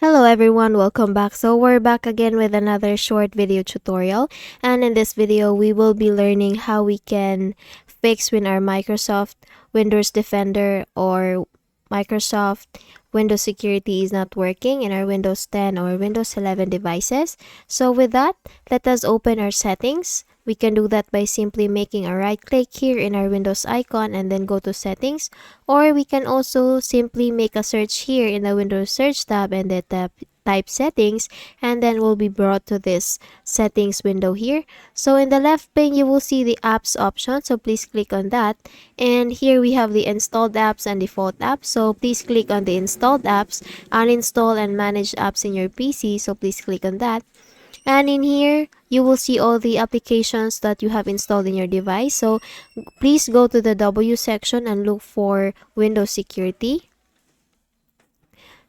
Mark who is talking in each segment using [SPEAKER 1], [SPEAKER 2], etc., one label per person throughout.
[SPEAKER 1] Hello everyone, welcome back. So we're back again with another short video tutorial, and in this video we will be learning how we can fix when our Microsoft Windows Defender or Microsoft Windows Security is not working in our Windows 10 or Windows 11 devices. So with that, let us open our settings. We can do that by simply making a right click here in our Windows icon and then go to settings, or we can also simply make a search here in the Windows search tab and then type settings, and then we'll be brought to this settings window here. So in the left pane you will see the apps option, so please click on that, and here we have the installed apps and default apps. So please click on the installed apps, uninstall and manage apps in your PC, so please click on that. And in here you will see all the applications that you have installed in your device. So please go to the W section and look for Windows Security.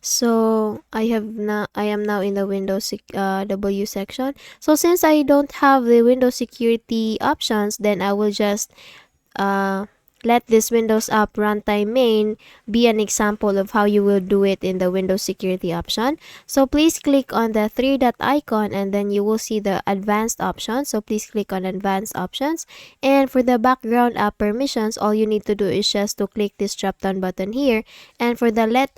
[SPEAKER 1] So I am now in the Windows W section. So since I don't have the Windows Security options, then I will just let this Windows app runtime main be an example of how you will do it in the Windows Security option. So please click on the three dot icon and then you will see the advanced options. So please click on advanced options, and for the background app permissions, all you need to do is just to click this drop down button here, and for the let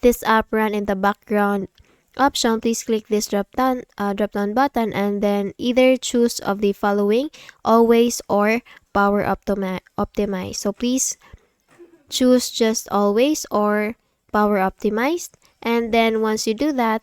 [SPEAKER 1] this app run in the background option, please click this drop down button and then either choose of the following: always or power optimize. So please choose just always or power optimized, and then once you do that,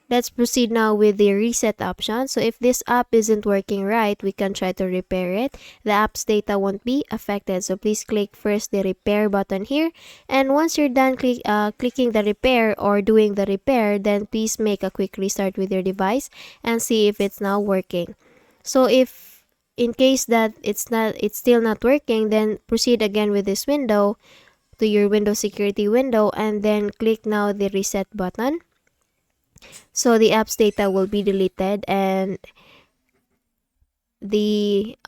[SPEAKER 1] let's proceed now with the reset option. So if this app isn't working right, we can try to repair it. The app's data won't be affected. So please click first the repair button here. And once you're done clicking the repair or doing the repair, then please make a quick restart with your device and see if it's now working. So if in case that it's still not working, then proceed again with this window to your Windows Security window and then click now the reset button. So the app's data will be deleted and the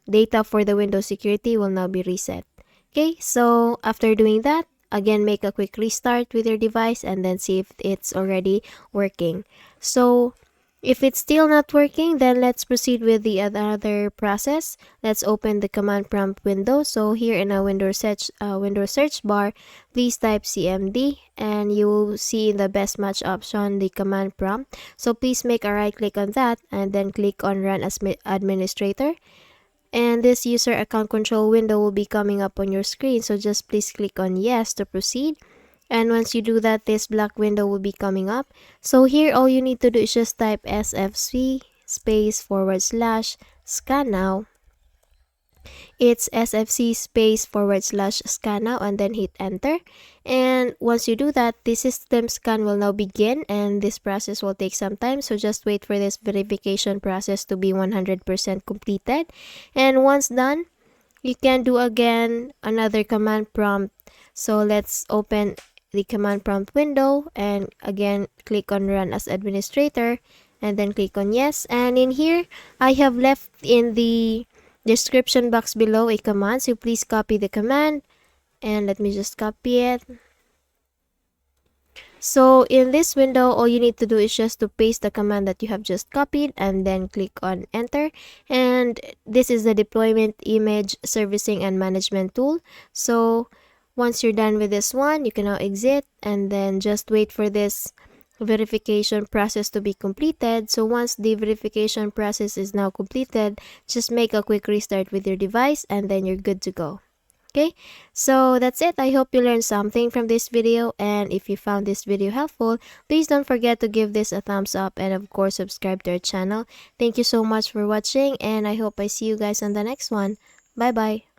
[SPEAKER 1] data for the Windows Security will now be reset. Okay, so after doing that, again make a quick restart with your device and then see if it's already working. So if it's still not working, then let's proceed with the other process. Let's open the command prompt window. So here in our Windows search bar, please type CMD and you will see in the best match option the command prompt. So please make a right click on that and then click on Run as Administrator. And this user account control window will be coming up on your screen. So just please click on yes to proceed. And once you do that, this black window will be coming up. So here all you need to do is just type SFC /scan now. It's SFC /scan now and then hit enter. And once you do that, the system scan will now begin and this process will take some time. So just wait for this verification process to be 100% completed. And once done, you can do again another command prompt. So let's open the command prompt window and again click on Run as Administrator and then click on yes. And in here I have left in the description box below a command, so please copy the command and let me just copy it. So in this window, all you need to do is just to paste the command that you have just copied and then click on enter. And this is the deployment image servicing and management tool. So once you're done with this one, you can now exit and then just wait for this verification process to be completed. So once the verification process is now completed, just make a quick restart with your device and then you're good to go. Okay, so that's it. I hope you learned something from this video, and if you found this video helpful, please don't forget to give this a thumbs up and of course subscribe to our channel. Thank you so much for watching and I hope I see you guys on the next one. Bye bye.